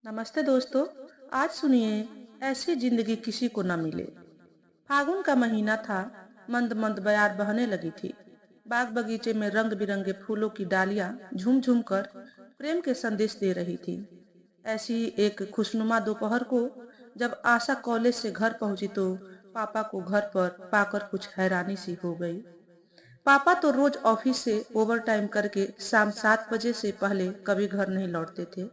नमस्ते दोस्तों। आज सुनिए, ऐसी जिंदगी किसी को न मिले। फागुन का महीना था। मंद मंद बयार बहने लगी थी। बाग बगीचे में रंग बिरंगे फूलों की डालियां झूम झूम कर प्रेम के संदेश दे रही थी। ऐसी ही एक खुशनुमा दोपहर को जब आशा कॉलेज से घर पहुंची तो पापा को घर पर पाकर कुछ हैरानी सी हो गई। पापा तो रोज ऑफिस से ओवर टाइम करके शाम 7 बजे से पहले कभी घर नहीं लौटते थे।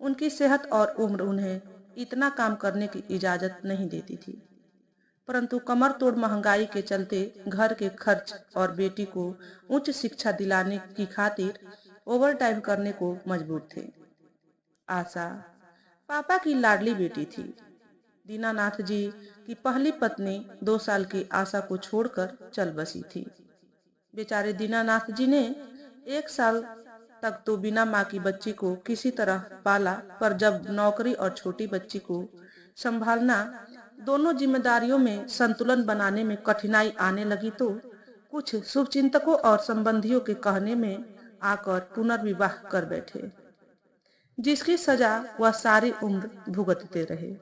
उनकी सेहत और उम्र उन्हें इतना काम करने की इजाजत नहीं देती थी, परंतु कमर तोड़ महंगाई के चलते घर के खर्च और बेटी को उच्च शिक्षा दिलाने की खातिर ओवर टाइम करने को मजबूर थे। आशा पापा की लाडली बेटी थी। दीनानाथ जी की पहली पत्नी 2 साल की आशा को छोड़कर चल बसी थी। बेचारे दीनानाथ जी ने 1 साल तक तो बिना माँ की बच्ची को किसी तरह पाला, पर जब नौकरी और छोटी बच्ची को संभालना, दोनों जिम्मेदारियों में संतुलन बनाने में कठिनाई आने लगी तो कुछ शुभचिंतकों और संबंधियों के कहने में आकर पुनर्विवाह कर बैठे, जिसकी सजा वह सारी उम्र भुगतते रहे।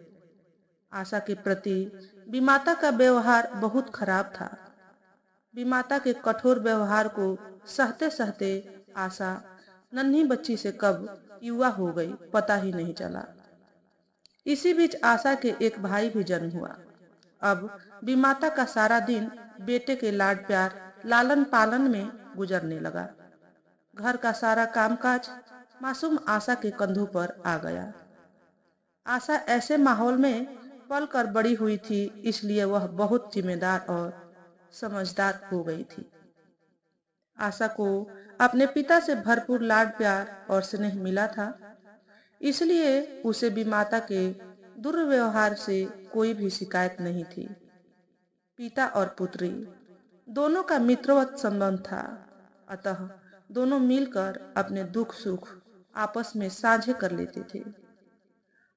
आशा के प्रति विमाता का व्यवहार बहुत खराब था। विमाता के कठोर व्यवहार को सहते सहते आशा नन्ही बच्ची से कब युवा हो गई पता ही नहीं चला। इसी बीच आशा के एक भाई भी जन्म हुआ। अब विमाता का सारा दिन बेटे के लाड प्यार लालन पालन में गुजरने लगा। घर का सारा कामकाज मासूम आशा के कंधों पर आ गया। आशा ऐसे माहौल में पल कर बड़ी हुई थी, इसलिए वह बहुत जिम्मेदार और समझदार हो गई थी। आशा को अपने पिता से भरपूर लाड प्यार और स्नेह मिला था, इसलिए उसे भी माता के दुर्व्यवहार से कोई भी शिकायत नहीं थी। पिता और पुत्री दोनों का मित्रवत संबंध था, अतः दोनों मिलकर अपने दुख सुख आपस में साझे कर लेते थे।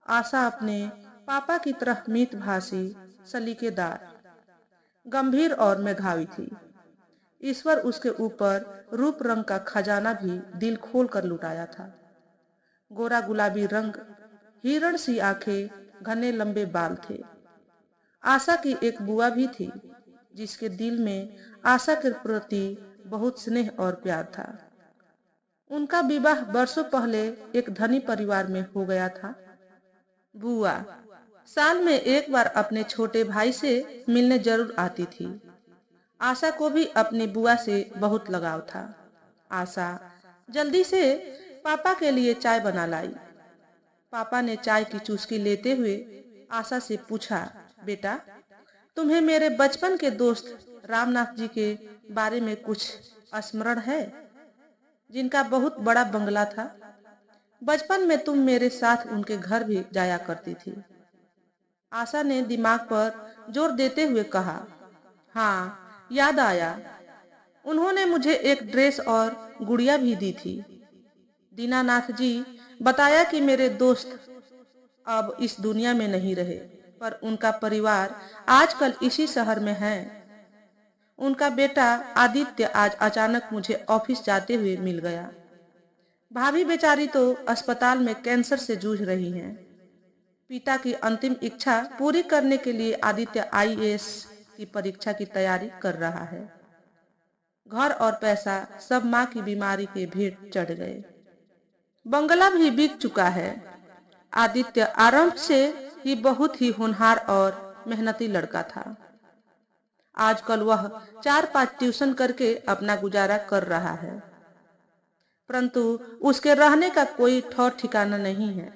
आशा अपने पापा की तरह मितभाषी, सलीकेदार, गंभीर और मेधावी थी। ईश्वर उसके ऊपर रूप रंग का खजाना भी दिल खोल कर लुटाया था। गोरा गुलाबी रंग, हिरण सी आंखें, घने लंबे बाल थे। आशा की एक बुआ भी थी, जिसके दिल में आशा के प्रति बहुत स्नेह और प्यार था। उनका विवाह वर्षों पहले एक धनी परिवार में हो गया था। बुआ साल में एक बार अपने छोटे भाई से मिलने जरूर आती थी। आशा को भी अपनी बुआ से बहुत लगाव था। आशा जल्दी से पापा के लिए चाय बना लाई। पापा ने चाय की चुस्की लेते हुए आशा से पूछा, बेटा, तुम्हें मेरे बचपन के दोस्त रामनाथ जी के बारे में कुछ स्मरण है, जिनका बहुत बड़ा बंगला था? बचपन में तुम मेरे साथ उनके घर भी जाया करती थी। आशा ने दिमाग पर जोर देते हुए कहा, हाँ, याद आया। उन्होंने मुझे एक ड्रेस और गुड़िया भी दी थी। दीनानाथ जी बताया कि मेरे दोस्त अब इस दुनिया में नहीं रहे, पर उनका परिवार आजकल इसी शहर में है। उनका बेटा आदित्य आज अचानक मुझे ऑफिस जाते हुए मिल गया। भाभी बेचारी तो अस्पताल में कैंसर से जूझ रही हैं। पिता की अंतिम इच्छा पूरी करने के लिए आदित्य आईएएस की परीक्षा की तैयारी कर रहा है। घर और पैसा सब माँ की बीमारी के भेंट चढ़ गए। बंगला भी बिक चुका है। आदित्य आरंभ से ही बहुत ही होनहार और मेहनती लड़का था। आजकल वह 4-5 ट्यूशन करके अपना गुजारा कर रहा है, परंतु उसके रहने का कोई ठौर ठिकाना नहीं है।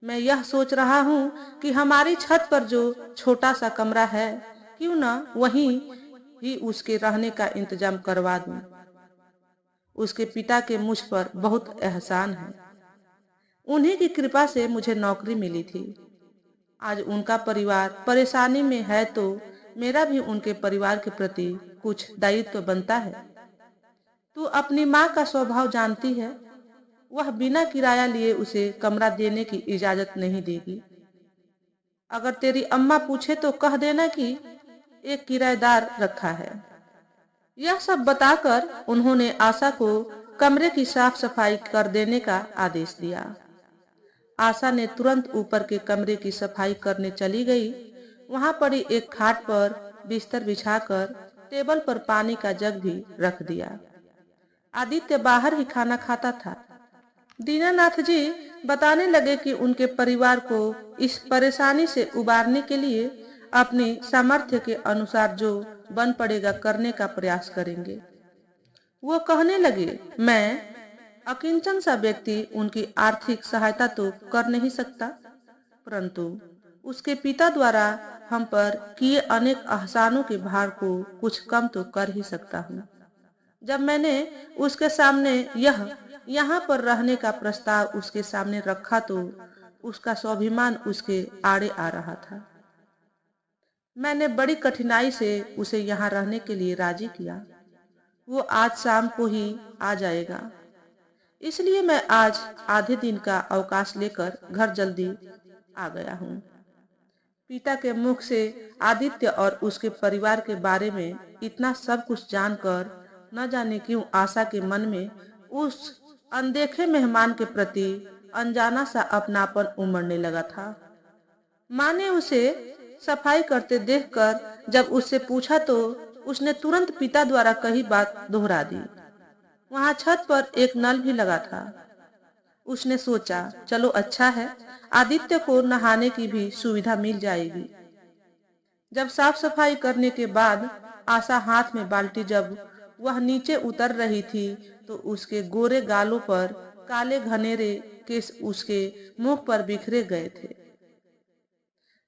मैं यह सोच रहा हूँ कि हमारी छत पर जो छोटा सा कमरा है, क्यों न वहीं ही उसके रहने का इंतजाम करवा दूं। उसके पिता के मुझ पर बहुत एहसान है। उन्हीं की कृपा से मुझे नौकरी मिली थी। आज उनका परिवार परेशानी में है तो मेरा भी उनके परिवार के प्रति कुछ दायित्व बनता है। तू अपनी माँ का स्वभाव जानती है। वह बिना किराया लिए उसे कमरा देने की इजाजत नहीं देगी। अगर तेरी अम्मा पूछे तो कह देना कि एक किराएदार रखा है। यह सब बताकर उन्होंने आशा को कमरे की साफ सफाई कर देने का आदेश दिया। आशा ने तुरंत ऊपर के कमरे की सफाई करने चली गई। वहां पड़ी एक खाट पर बिस्तर बिछाकर टेबल पर पानी का जग भी रख दिया। आदित्य बाहर ही खाना खाता था। दीनानाथ जी बताने लगे कि उनके परिवार को इस परेशानी से उबारने के लिए अपनी सामर्थ्य के अनुसार जो बन पड़ेगा करने का प्रयास करेंगे। वो कहने लगे, मैं अकिंचन सा व्यक्ति उनकी आर्थिक सहायता तो कर नहीं सकता, परंतु उसके पिता द्वारा हम पर किए अनेक एहसानों के भार को कुछ कम तो कर ही सकता हूँ। जब मैंने उसके सामने यहाँ पर रहने का प्रस्ताव उसके सामने रखा तो उसका स्वाभिमान उसके आड़े आ रहा था। मैंने बड़ी कठिनाई से उसे यहाँ रहने के लिए राजी किया। वो आज शाम को ही आ जाएगा, इसलिए मैं आज आधे दिन का अवकाश लेकर घर जल्दी आ गया हूँ। पिता के मुख से आदित्य और उसके परिवार के बारे में इतना सब कुछ जानकर न जाने क्यों आशा के मन में उस अनदेखे मेहमान के प्रति अनजाना सा अपनापन उमड़ने लगा था। माँ ने उसे सफाई करते देखकर जब उससे पूछा तो उसने तुरंत पिता द्वारा कही बात दोहरा दी। वहां छत पर एक नल भी लगा था। उसने सोचा, चलो अच्छा है, आदित्य को नहाने की भी सुविधा मिल जाएगी। जब साफ सफाई करने के बाद आशा हाथ में बाल्टी जब वह नीचे उतर रही थी तो उसके गोरे गालों पर काले घनेरे केस उसके मुंह पर बिखरे गए थे।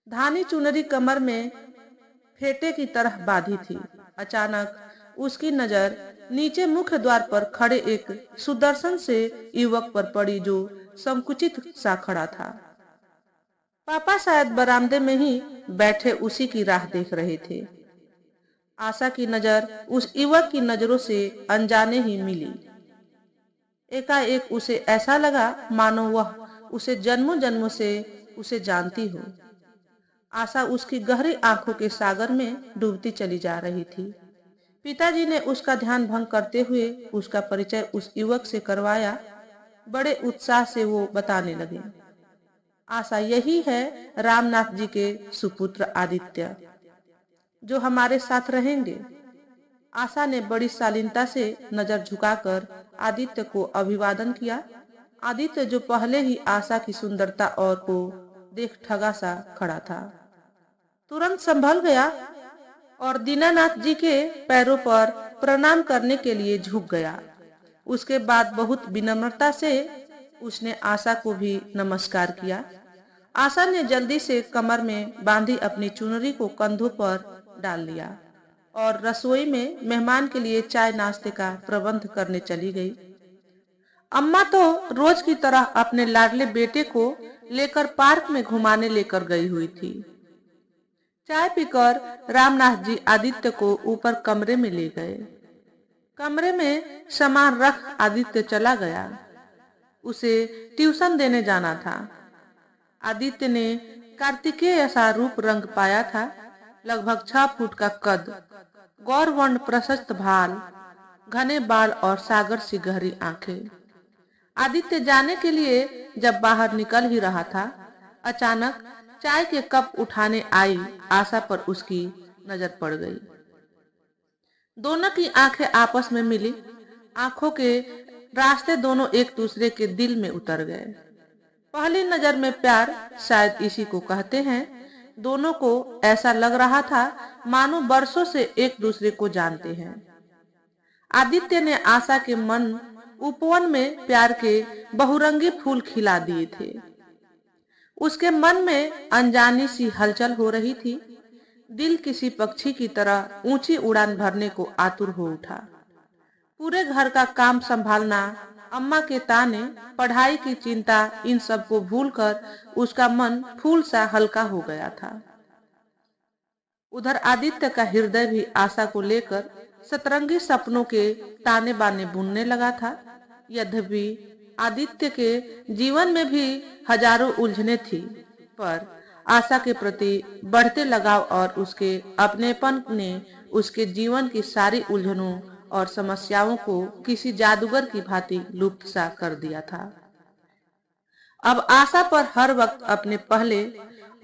धानी चुनरी कमर में फेटे की तरह बांधी थी। अचानक उसकी नजर नीचे मुख्य द्वार पर खड़े एक सुदर्शन से युवक पर पड़ी जो संकुचित सा खड़ा था। पापा शायद बरामदे में ही बैठे उसी की राह देख रहे थे। आशा की नजर उस युवक की नजरों से अनजाने ही मिली। एकाएक उसे ऐसा लगा मानो वह उसे जन्मों जन्मों से उसे जानती हो। आशा उसकी गहरी आंखों के सागर में डूबती चली जा रही थी। पिताजी ने उसका ध्यान भंग करते हुए उसका परिचय उस युवक से करवाया। बड़े उत्साह से वो बताने लगे, आशा यही है रामनाथ जी के सुपुत्र आदित्य, जो हमारे साथ रहेंगे। आशा ने बड़ी शालीनता से नजर झुकाकर आदित्य को अभिवादन किया। आदित्य जो पहले ही आशा की सुंदरता और को देख ठगा सा खड़ा था, तुरंत संभल गया और दीनानाथ जी के पैरों पर प्रणाम करने के लिए झुक गया। उसके बाद बहुत विनम्रता से उसने आशा को भी नमस्कार किया। आशा ने जल्दी से कमर में बांधी अपनी चुनरी को कंधों पर डाल लिया और रसोई में मेहमान के लिए चाय नाश्ते का प्रबंध करने चली गई। अम्मा तो रोज की तरह अपने लाडले बेटे को लेकर पार्क में घुमाने लेकर गई हुई थी। चाय पीकर रामनाथ जी आदित्य को ऊपर कमरे में ले गए। कमरे में सामान रख आदित्य चला गया। उसे ट्यूशन देने जाना था। आदित्य ने कार्तिकेय सा रूप रंग पाया था। लगभग 6 फुट का कद, गौरवर्ण प्रशस्त भाल, घने बाल और सागर सी गहरी आंखें। आदित्य जाने के लिए जब बाहर निकल ही रहा था, अचानक चाय के कप उठाने आई आशा पर उसकी नजर पड़ गई। दोनों की आंखें आपस में मिली। आंखों के रास्ते दोनों एक दूसरे के दिल में उतर गए। पहली नजर में प्यार शायद इसी को कहते हैं। दोनों को ऐसा लग रहा था मानो बरसों से एक दूसरे को जानते हैं। आदित्य ने आशा के मन उपवन में प्यार के बहुरंगी फूल खिला दिए थे। उसके मन में अनजानी सी हलचल हो रही थी। दिल किसी पक्षी की तरह ऊंची उड़ान भरने को आतुर हो उठा। पूरे घर का काम संभालना, अम्मा के ताने, पढ़ाई की चिंता, इन सब को भूलकर उसका मन फूल सा हल्का हो गया था। उधर आदित्य का हृदय भी आशा को लेकर सतरंगी सपनों के ताने बाने बुनने लगा था। यद्यपि आदित्य के जीवन में भी हजारों उलझने थी, पर आशा के प्रति बढ़ते लगाव और उसके अपनेपन ने उसके जीवन की सारी उलझनों और समस्याओं को किसी जादूगर की भांति लुप्त सा कर दिया था। अब आशा पर हर वक्त अपने पहले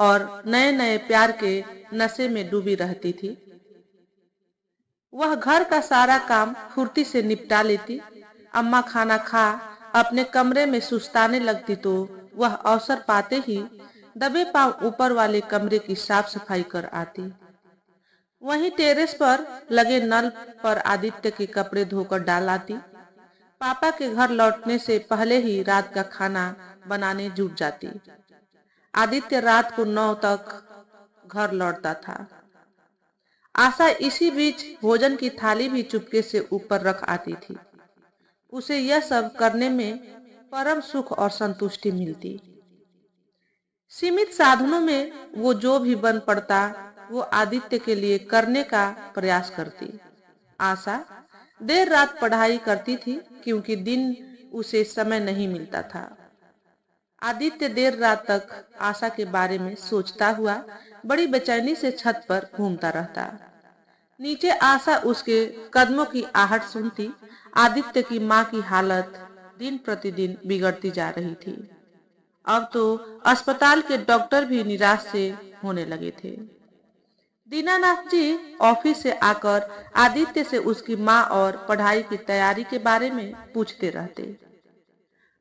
और नए नए प्यार के नशे में डूबी रहती थी। वह घर का सारा काम फुर्ती से निपटा लेती। अम्मा खाना खा अपने कमरे में सुस्ताने लगती तो वह अवसर पाते ही दबे पांव ऊपर वाले कमरे की साफ सफाई कर आती। वहीं टेरेस पर लगे नल पर आदित्य के कपड़े धोकर डाल आती। पापा के घर लौटने से पहले ही रात का खाना बनाने जुट जाती। आदित्य रात को 9 तक घर लौटता था। आशा इसी बीच भोजन की थाली भी चुपके से ऊपर रख आती थी। उसे यह सब करने में परम सुख और संतुष्टि मिलती। सीमित साधनों में वो जो भी बन पड़ता वो आदित्य के लिए करने का प्रयास करती। आशा देर रात पढ़ाई करती थी क्योंकि दिन उसे समय नहीं मिलता था। आदित्य देर रात तक आशा के बारे में सोचता हुआ बड़ी बेचैनी से छत पर घूमता रहता। नीचे आशा उसके कदमों की आहट सुनती। आदित्य की माँ की हालत दिन प्रतिदिन बिगड़ती जा रही थी। अब तो अस्पताल के डॉक्टर भी निराश से होने लगे थे। दीनानाथ जी ऑफिस से आकर आदित्य से उसकी माँ और पढ़ाई की तैयारी के बारे में पूछते रहते।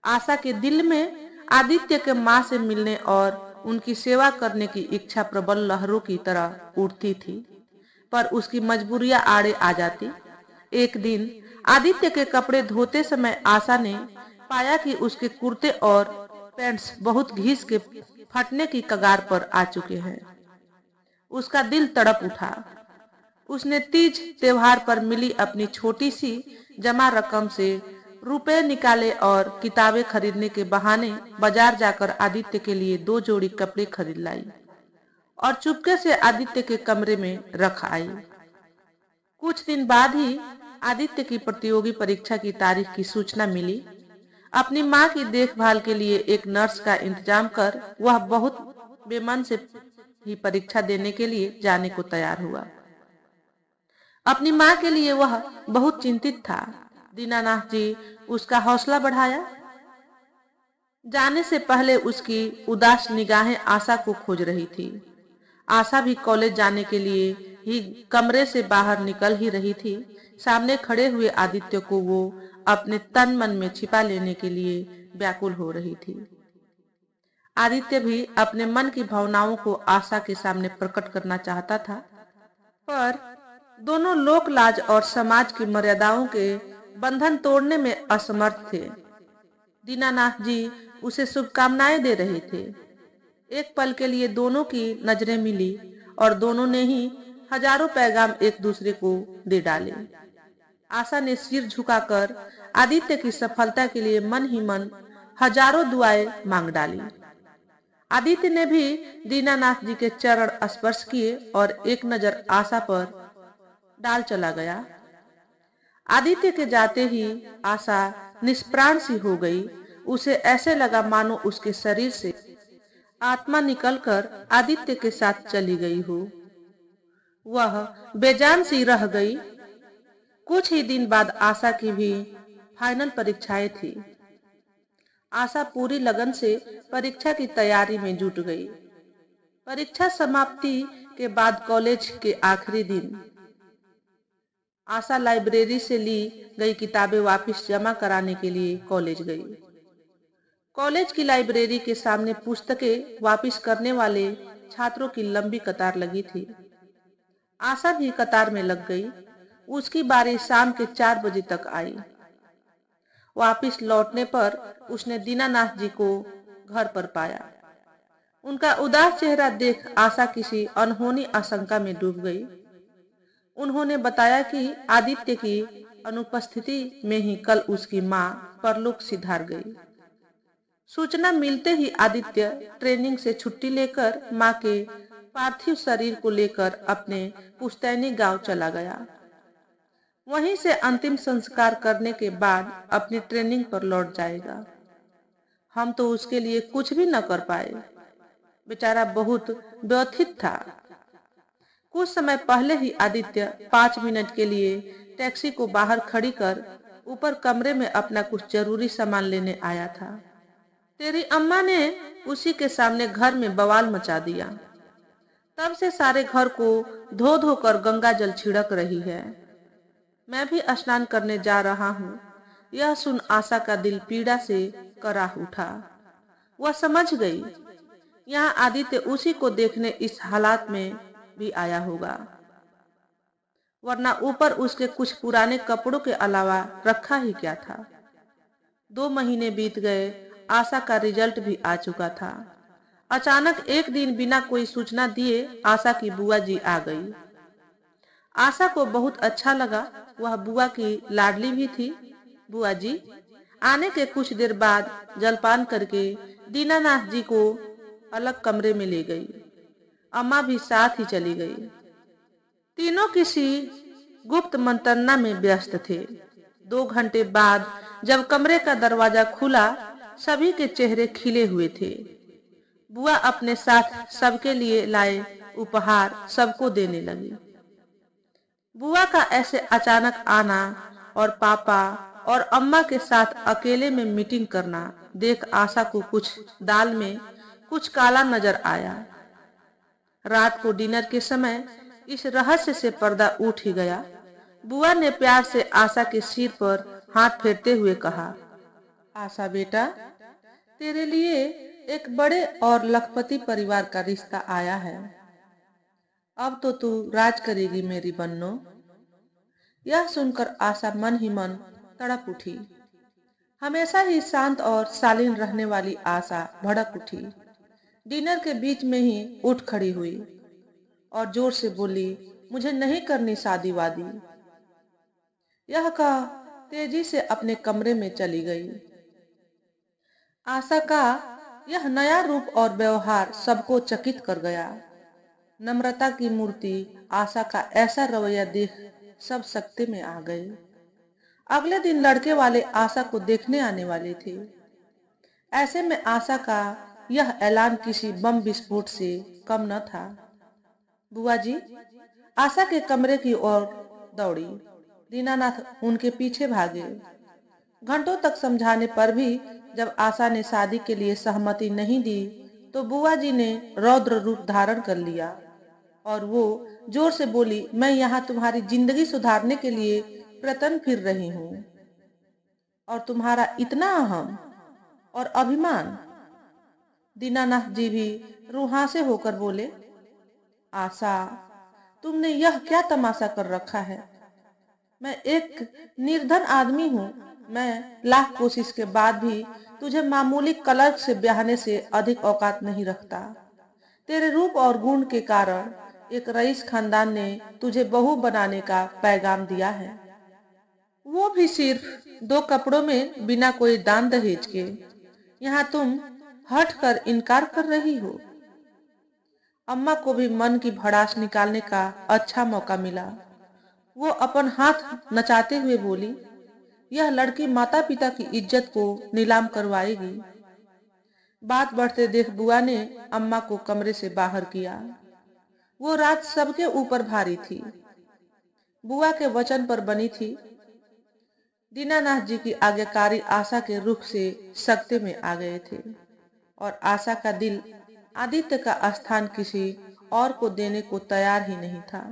आशा के दिल में आदित्य के माँ से मिलने और उनकी सेवा करने की इच्छा प्रबल लहरों की तरह उठती थी, पर उसकी मजबूरियां आड़े आ जाती। एक दिन आदित्य के कपड़े धोते समय आशा ने पाया कि उसके कुर्ते और पैंट्स बहुत घिस के फटने की कगार पर आ चुके हैं। उसका दिल तड़प उठा। उसने तीज त्योहार पर मिली अपनी छोटी सी जमा रकम से रुपए निकाले और किताबें खरीदने के बहाने बाजार जाकर आदित्य के लिए 2 जोड़ी कपड़े खरीद लाई और चुपके से आदित्य के कमरे में रख आई। कुछ दिन बाद ही आदित्य की प्रतियोगी परीक्षा की तारीख की सूचना मिली। अपनी माँ की देखभाल के लिए एक नर्स का इंतजाम कर वह बहुत बेमन से ही परीक्षा देने के लिए जाने को तैयार हुआ। अपनी माँ के लिए वह बहुत चिंतित था। दीनानाथ जी उसका हौसला बढ़ाया। जाने से पहले उसकी उदास निगाहें आशा को खोज रही थी। आशा भी कॉलेज जाने के लिए ही कमरे से बाहर निकल ही रही थी। सामने खड़े हुए आदित्य को वो अपने तन मन में छिपा लेने के लिए व्याकुल हो रही थी। आदित्य भी अपने मन की भावनाओं को आशा के सामने प्रकट करना चाहता था, पर दोनों लोक लाज और समाज की मर्यादाओं के बंधन तोड़ने में असमर्थ थे। दीनानाथ जी उसे शुभकामनाएं दे रहे थे। एक पल के लिए दोनों की नजरें मिली और दोनों ने ही हजारों पैगाम एक दूसरे को दे डाले। आशा ने सिर झुकाकर आदित्य की सफलता के लिए मन ही मन हजारों दुआएं मांग डाली। आदित्य ने भी दीनानाथ जी के चरण स्पर्श किए और एक नजर आशा पर डाल चला गया। आदित्य के जाते ही आशा निष्प्राण सी हो गई। उसे ऐसे लगा मानो उसके शरीर से आत्मा निकलकर आदित्य के साथ चली गई हो। वह बेजान सी रह गई। कुछ ही दिन बाद आशा की भी फाइनल परीक्षाएं थी। आशा पूरी लगन से परीक्षा की तैयारी में जुट गई। परीक्षा समाप्ति के बाद कॉलेज के आखिरी दिन आशा लाइब्रेरी से ली गई किताबें वापस जमा कराने के लिए कॉलेज गई। कॉलेज की लाइब्रेरी के सामने पुस्तकें वापस करने वाले छात्रों की लंबी कतार लगी थी। आशा भी कतार में लग गई। उसकी बारी शाम के 4 बजे तक आई। वापस लौटने पर उसने दीनानाथ जी को घर पर पाया। उनका उदास चेहरा देख आशा किसी अनहोनी आशंका में डूब गई। उन्होंने बताया कि आदित्य की अनुपस्थिति में ही कल उसकी माँ परलोक सिधार गई। सूचना मिलते ही आदित्य ट्रेनिंग से छुट्टी लेकर माँ के पार्थिव शरीर को लेकर अपने पुश्तैनी गांव चला गया। वहीं से अंतिम संस्कार करने के बाद अपनी ट्रेनिंग पर लौट जाएगा। हम तो उसके लिए कुछ भी न कर पाए। बेचारा बहुत व्यथित था। कुछ समय पहले ही आदित्य 5 मिनट के लिए टैक्सी को बाहर खड़ी कर ऊपर कमरे में अपना कुछ जरूरी सामान लेने आया था। तेरी अम्मा ने उसी के सामने घर में बवाल मचा दिया। तब से सारे घर को धो धो कर गंगा जल छिड़क रही है। मैं भी स्नान करने जा रहा हूँ। यह सुन आशा का दिल पीड़ा से कराह उठा। वह समझ गई, यहाँ आदित्य उसी को देखने इस हालात में भी आया होगा, वरना ऊपर उसके कुछ पुराने कपड़ों के अलावा रखा ही क्या था। 2 महीने बीत गए, आशा का रिजल्ट भी आ चुका था। अचानक एक दिन बिना कोई सूचना दिए आशा की बुआ जी आ गई। आशा को बहुत अच्छा लगा, वह बुआ की लाडली भी थी। बुआ जी आने के कुछ देर बाद जलपान करके दीनानाथ जी को अलग कमरे में ले गई। अम्मा भी साथ ही चली गई। तीनों किसी गुप्त मंत्रणा में व्यस्त थे। 2 घंटे बाद जब कमरे का दरवाजा खुला, सभी के चेहरे खिले हुए थे। बुआ अपने साथ सबके लिए लाए उपहार सबको देने लगी। बुआ का ऐसे अचानक आना और पापा और अम्मा के साथ अकेले में मीटिंग करना देख आशा को कुछ दाल में कुछ काला नजर आया। रात को डिनर के समय इस रहस्य से पर्दा उठ ही गया। बुआ ने प्यार से आशा के सिर पर हाथ फेरते हुए कहा, आशा बेटा, तेरे लिए एक बड़े और लखपति परिवार का रिश्ता आया है। अब तो तू राज करेगी मेरी बन्नो। यह सुनकर आशा मन ही मन तड़प उठी। हमेशा ही शांत और शालीन रहने वाली आशा भड़क उठी। डिनर के बीच में ही उठ खड़ी हुई और जोर से बोली, मुझे नहीं करनी शादी वादी। यह कह तेजी से अपने कमरे में चली गई। आशा का यह नया रूप और व्यवहार सबको चकित कर गया। नम्रता की मूर्ति आशा का ऐसा रवैया देख सब सकते में आ गए। अगले दिन लड़के वाले आशा को देखने आने वाले थे। ऐसे में आशा का यह ऐलान किसी बम विस्फोट से कम न था। बुआ जी आशा के कमरे की ओर दौड़ी। दीनानाथ उनके पीछे भागे। घंटों तक समझाने पर भी जब आशा ने शादी के लिए सहमति नहीं दी, तो बुआ जी ने रौद्र रूप धारण कर लिया और वो जोर से बोली, मैं यहाँ तुम्हारी जिंदगी सुधारने के लिए प्रतन फिर रही हूँ और तुम्हारा इतना अहम और अभिमान। दीनानाथ जी भी रूहासे होकर बोले, आशा, तुमने यह क्या तमाशा कर रखा है। मैं एक निर्धन आदमी हूँ। मैं लाख कोशिश के बाद भी तुझे मामूली कलर्क से ब्याहने से अधिक औकात नहीं रखता। तेरे रूप और गुण के कारण एक रईस खानदान ने तुझे बहू बनाने का पैगाम दिया है, वो भी सिर्फ 2 कपड़ों में, बिना कोई दान दहेज के। यहाँ तुम हट कर इनकार कर रही हो। अम्मा को भी मन की भड़ास निकालने का अच्छा मौका मिला। वो अपन हाथ नचाते हुए बोली, यह लड़की माता पिता की इज्जत को नीलाम करवाएगी। बात बढ़ते देख बुआ ने अम्मा को कमरे से बाहर किया। वो रात सबके ऊपर भारी थी, बुआ के वचन पर बनी थी। दीनानाथ जी की आज्ञाकारी आशा के रुख से सकते में आ गए थे और आशा का दिल आदित्य का स्थान किसी और को देने को तैयार ही नहीं था।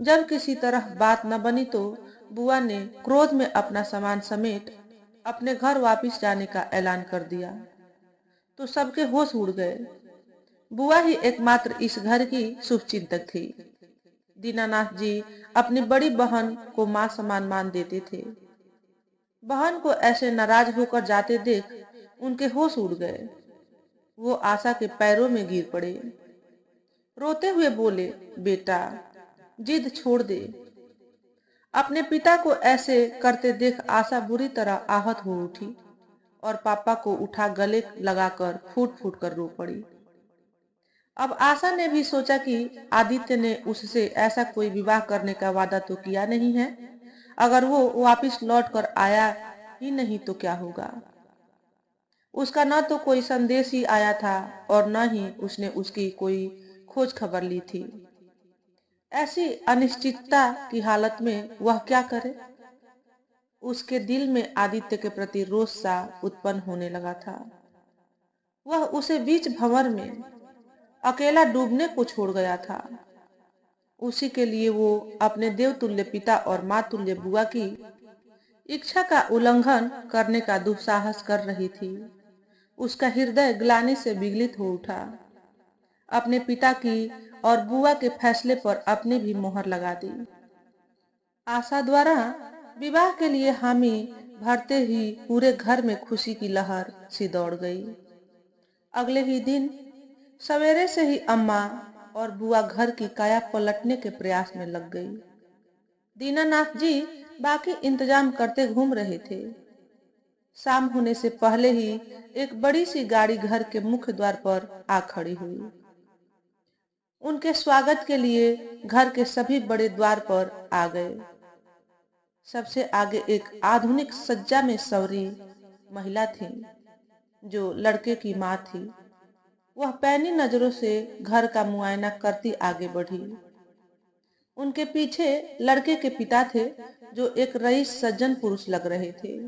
जब किसी तरह बात न बनी तो बुआ ने क्रोध में अपना सामान समेट अपने घर वापस जाने का ऐलान कर दिया। तो सबके होश उड़ गए। बुआ ही एकमात्र इस घर की शुभचिंतक थी। दीनानाथ जी अपनी बड़ी बहन को मां समान मान देते थे। बहन को ऐसे नाराज होकर जाते देख उनके होश उड़ गए। वो आशा के पैरों में गिर पड़े। रोते हुए बोले, बेटा, जिद छोड़ दे। अपने पिता को ऐसे करते देख आशा बुरी तरह आहत हो उठी और पापा को उठा गले लगाकर फूट फूट कर रो पड़ी। अब आशा ने भी सोचा कि आदित्य ने उससे ऐसा कोई विवाह करने का वादा तो किया नहीं है। अगर वो वापस लौट कर आया ही नहीं तो क्या होगा। उसका न तो कोई संदेश ही आया था और न ही उसने उसकी कोई खोज खबर ली थी। ऐसी अनिश्चितता की हालत में वह क्या करे। उसके दिल में आदित्य के प्रति रोष सा उत्पन्न होने लगा था। वह उसे बीच भंवर में अकेला डूबने को छोड़ गया था। उसी के लिए वो अपने देवतुल्य पिता और मातुल्य बुआ की इच्छा का उल्लंघन करने का दुस्साहस कर रही थी। उसका हृदय ग्लानि से विगलित हो उठा। अपने पिता की और बुआ के फैसले पर अपनी भी मोहर लगा दी। आशा द्वारा विवाह के लिए हामी भरते ही पूरे घर में खुशी की लहर सी दौड़ गई। अगले ही दिन सवेरे से ही अम्मा और बुआ घर की काया पलटने के प्रयास में लग गई। दीनानाथ जी बाकी इंतजाम करते घूम रहे थे। शाम होने से पहले ही एक बड़ी सी गाड़ी घर के मुख्य द्वार पर आ खड़ी हुई। उनके स्वागत के लिए घर के सभी बड़े द्वार पर आ गए। सबसे आगे एक आधुनिक सज्जा में सवरी महिला थी, जो लड़के की माँ थी। वह पैनी नजरों से घर का मुआयना करती आगे बढ़ी। उनके पीछे लड़के के पिता थे, जो एक रईस सज्जन पुरुष लग रहे थे।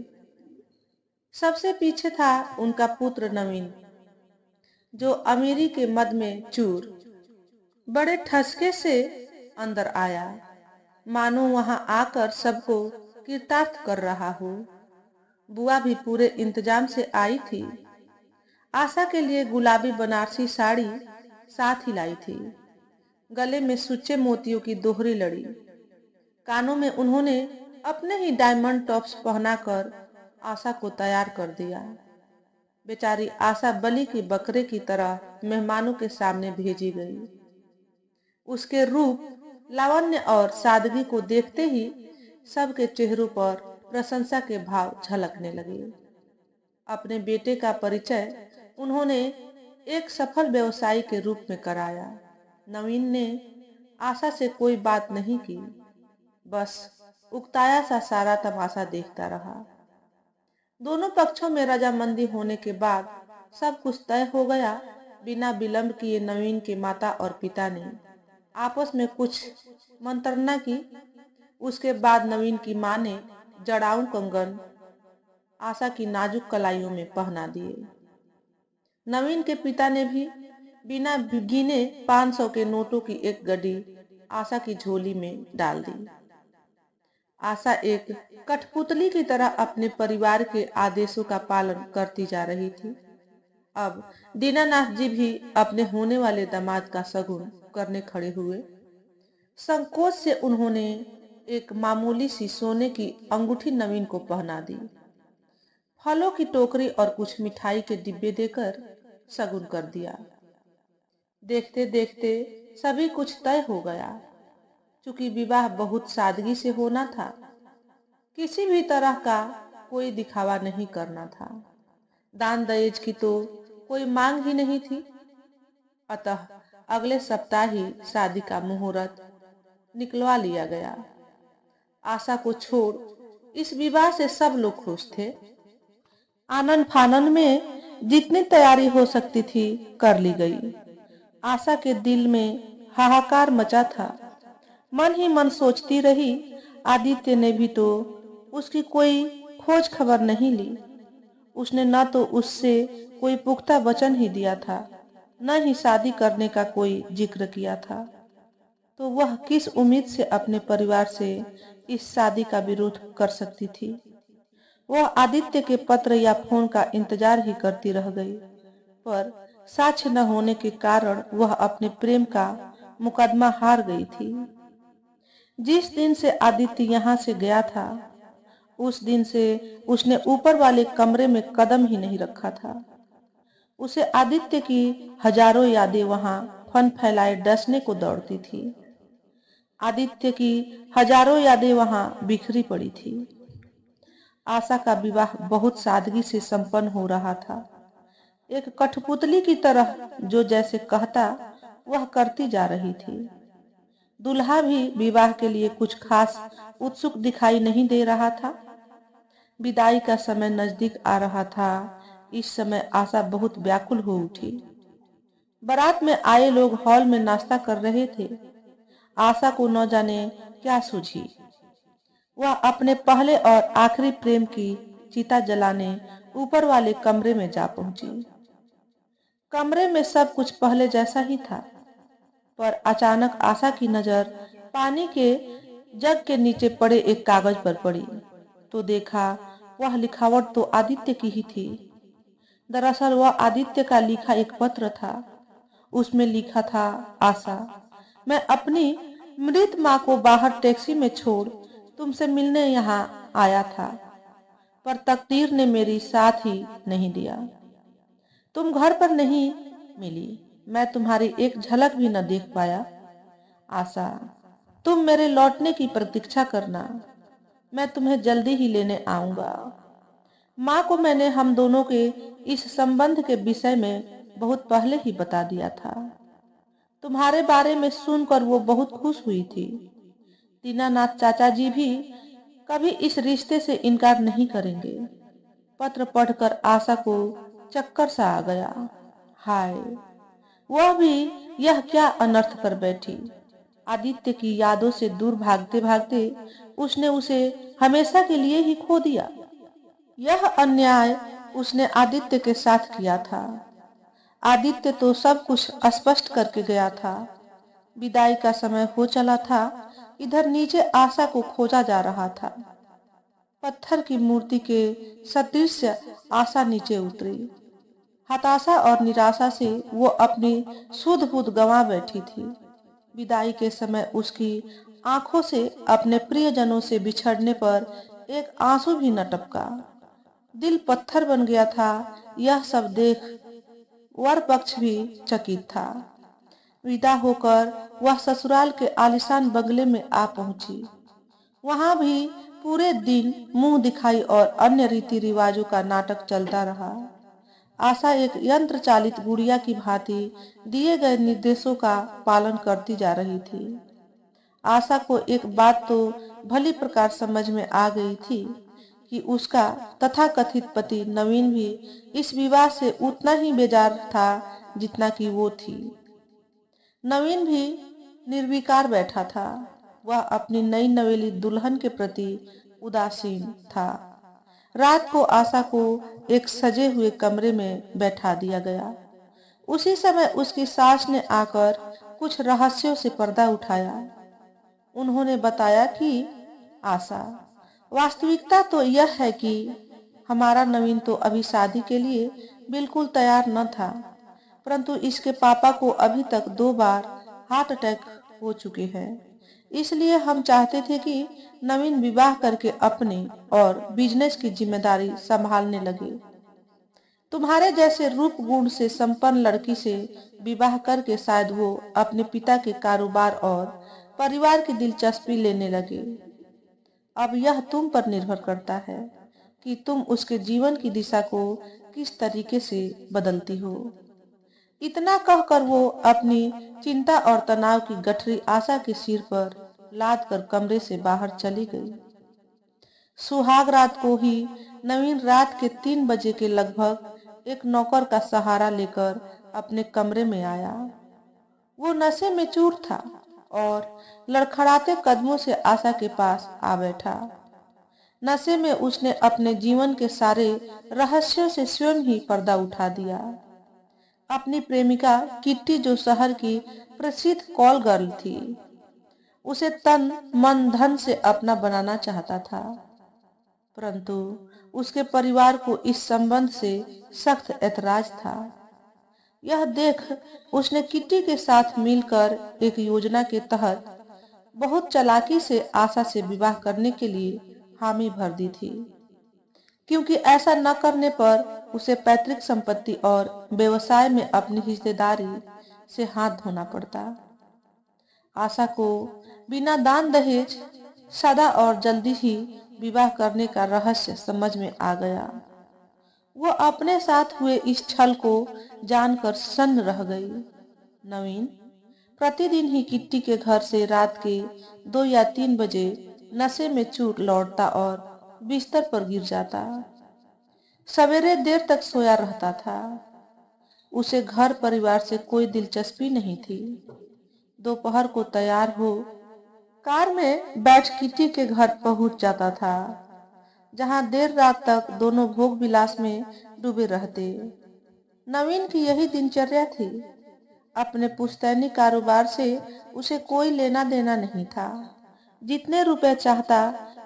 सबसे पीछे था उनका पुत्र नवीन, जो अमीरी के मद में चूर बड़े ठसके से अंदर आया, मानो वहां आकर सबको कृतार्थ कर रहा हो। बुआ भी पूरे इंतजाम से आई थी। आशा के लिए गुलाबी बनारसी साड़ी साथ ही लाई थी। गले में सुच्चे मोतियों की दोहरी लड़ी, कानों में उन्होंने अपने ही डायमंड टॉप्स पहनाकर आशा को तैयार कर दिया। बेचारी आशा बलि की बकरे की तरह मेहमानों के सामने भेजी गई। उसके रूप, लावण्य और सादगी को देखते ही सबके चेहरों पर प्रशंसा के भाव झलकने लगे। अपने बेटे का परिचय उन्होंने एक सफल व्यवसायी के रूप में कराया। नवीन ने आशा से कोई बात नहीं की, बस उकताया सा सारा तमाशा देखता रहा। दोनों पक्षों में रजामंदी होने के बाद सब कुछ तय हो गया। बिना विलंब किए नवीन के माता और पिता ने आपस में कुछ मंत्रणा की। उसके बाद नवीन की माँ ने जड़ाऊ कंगन आशा की नाजुक कलाइयों में पहना दिए। नवीन के पिता ने भी बिना गिने 500 के नोटों की एक गड्डी आशा की झोली में डाल दी। आशा एक कठपुतली की तरह अपने परिवार के आदेशों का पालन करती जा रही थी। अब दीनानाथ जी भी अपने होने वाले दामाद का शगुन करने खड़े हुए। संकोच से उन्होंने एक मामूली सी सोने की अंगूठी नवीन को पहना दी। फलों की टोकरी और कुछ मिठाई के डिब्बे देकर शगुन कर दिया। देखते देखते सभी कुछ तय हो गया। चूंकि विवाह बहुत सादगी से होना था, किसी भी तरह का कोई दिखावा नहीं करना था। दान दहेज की तो कोई मांग ही नहीं थी। अतः अगले सप्ताह ही शादी का मुहूर्त निकलवा लिया गया। आशा को छोड़ इस विवाह से सब लोग खुश थे। आनन फानन में जितनी तैयारी हो सकती थी कर ली गई। आशा के दिल में हाहाकार मचा था। मन ही मन सोचती रही, आदित्य ने भी तो उसकी कोई खोज खबर नहीं ली। उसने न तो उससे कोई पुख्ता वचन ही दिया था, न ही शादी करने का कोई जिक्र किया था। तो वह किस उम्मीद से अपने परिवार से इस शादी का विरोध कर सकती थी। वह आदित्य के पत्र या फोन का इंतजार ही करती रह गई, पर साक्ष्य न होने के कारण वह अपने प्रेम का मुकदमा हार गई थी। जिस दिन से आदित्य यहाँ से गया था, उस दिन से उसने ऊपर वाले कमरे में कदम ही नहीं रखा था। उसे आदित्य की हजारों यादें वहां फन फैलाए डसने को दौड़ती थी। आदित्य की हजारों यादें वहां बिखरी पड़ी थी। आशा का विवाह बहुत सादगी से संपन्न हो रहा था। एक कठपुतली की तरह जो जैसे कहता वह करती जा रही थी। दूल्हा भी विवाह के लिए कुछ खास उत्सुक दिखाई नहीं दे रहा था। विदाई का समय नजदीक आ रहा था। इस समय आशा बहुत व्याकुल हो उठी। बारात में आए लोग हॉल में नाश्ता कर रहे थे। आशा को न जाने क्या सूझी। वह अपने पहले और आखिरी प्रेम की चिता जलाने ऊपर वाले कमरे में जा पहुंची। कमरे में सब कुछ पहले जैसा ही था, पर अचानक आशा की नजर पानी के जग के नीचे पड़े एक कागज पर पड़ी। तो देखा, वह लिखावट तो आदित्य की ही थी। दरअसल वह आदित्य का लिखा एक पत्र था। उसमें लिखा था, आशा, मैं अपनी मृत माँ को बाहर टैक्सी में छोड़ तुमसे मिलने यहाँ आया था, पर तकदीर ने मेरी साथ ही नहीं दिया। तुम घर पर नहीं मिली, मैं तुम्हारी एक झलक भी न देख पाया। आशा, तुम मेरे लौटने की प्रतीक्षा करना, मैं तुम्हें जल्दी ही लेने आऊंगा। माँ को मैंने हम दोनों के इस संबंध के विषय में बहुत पहले ही बता दिया था। तुम्हारे बारे में सुनकर वो बहुत खुश हुई थी। दीनानाथ चाचा जी भी कभी इस रिश्ते से इनकार नहीं करेंगे। पत्र पढ़कर आशा को चक्कर सा आ गया। हाय, वह भी यह क्या अनर्थ कर बैठी। आदित्य की यादों से दूर भागते भागते उसने उसे हमेशा के लिए ही खो दिया। यह अन्याय उसने आदित्य के साथ किया था। आदित्य तो सब कुछ स्पष्ट करके गया था। विदाई का समय हो चला था। इधर नीचे आशा को खोजा जा रहा था। पत्थर की मूर्ति के सदृश आशा नीचे उतरी। हताशा और निराशा से वो अपनी सुध बुध गंवा बैठी थी। विदाई के समय उसकी आंखों से अपने प्रियजनों से बिछड़ने पर एक आंसू भी न टपका। दिल पत्थर बन गया था। यह सब देख वर पक्ष भी चकित था। विदा होकर वह ससुराल के आलीशान बंगले में आ पहुंची। वहां भी पूरे दिन मुंह दिखाई और अन्य रीति रिवाजों का नाटक चलता रहा। आशा एक यंत्र चालित गुड़िया की भांति दिए गए निर्देशों का पालन करती जा रही थी। आशा को एक बात तो भली प्रकार समझ में आ गई थी कि उसका तथाकथित पति नवीन भी इस विवाह से उतना ही बेजार था जितना कि वो थी। नवीन भी निर्विकार बैठा था। वह अपनी नई नवेली दुल्हन के प्रति उदासीन था। रात को आशा को एक सजे हुए कमरे में बैठा दिया गया। उसी समय उसकी सास ने आकर कुछ रहस्यों से पर्दा उठाया। उन्होंने बताया कि आशा, वास्तविकता तो यह है कि हमारा नवीन तो अभी शादी के लिए बिल्कुल तैयार न था, परंतु इसके पापा को अभी तक 2 बार हार्ट अटैक हो चुके हैं। इसलिए हम चाहते थे कि नवीन विवाह करके अपने और बिजनेस की जिम्मेदारी संभालने लगे। तुम्हारे जैसे रूप गुण से संपन्न लड़की से विवाह करके शायद वो अपने पिता के कारोबार और परिवार की दिलचस्पी लेने लगे। अब यह तुम पर निर्भर करता है कि तुम उसके जीवन की दिशा को किस तरीके से बदलती हो। इतना कहकर वो अपनी चिंता और तनाव की गठरी आशा के सिर पर लाद कर कमरे से बाहर चली गई। सुहाग रात को ही नवीन रात के 3 बजे के लगभग एक नौकर का सहारा लेकर अपने कमरे में आया। वो नशे में चूर था और लड़खड़ाते कदमों से आशा के पास आ बैठा। नशे में उसने अपने जीवन के सारे रहस्यों से स्वयं ही पर्दा उठा दिया। अपनी प्रेमिका किट्टी, जो शहर की प्रसिद्ध कॉल गर्ल थी, उसे तन मन धन से अपना बनाना चाहता था, परंतु उसके परिवार को इस संबंध से सख्त ऐतराज था। यह देख उसने किट्टी के साथ मिलकर एक योजना के तहत बहुत चालाकी से आशा से विवाह करने के लिए हामी भर दी थी, क्योंकि ऐसा न करने पर उसे पैतृक संपत्ति और व्यवसाय में अपनी हिस्सेदारी से हाथ धोना पड़ता। आशा को बिना दान दहेज सदा और जल्दी ही विवाह करने का रहस्य समझ में आ गया। वो अपने साथ हुए इस छल को जानकर सन्न रह गई। नवीन प्रतिदिन ही किट्टी के घर से रात के 2 या 3 बजे नशे में चूर लौटता और बिस्तर पर गिर जाता। सवेरे देर तक सोया रहता था। उसे घर परिवार से कोई दिलचस्पी नहीं थी। दोपहर को तैयार हो कार में बैठ किट्टी के घर पहुंच जाता था, जहां देर रात तक दोनों भोग विलास में डूबे रहते। नवीन की यही दिनचर्या थी। अपने पुश्तैनी कारोबार से उसे कोई लेना देना नहीं था। जितने रुपए चाहता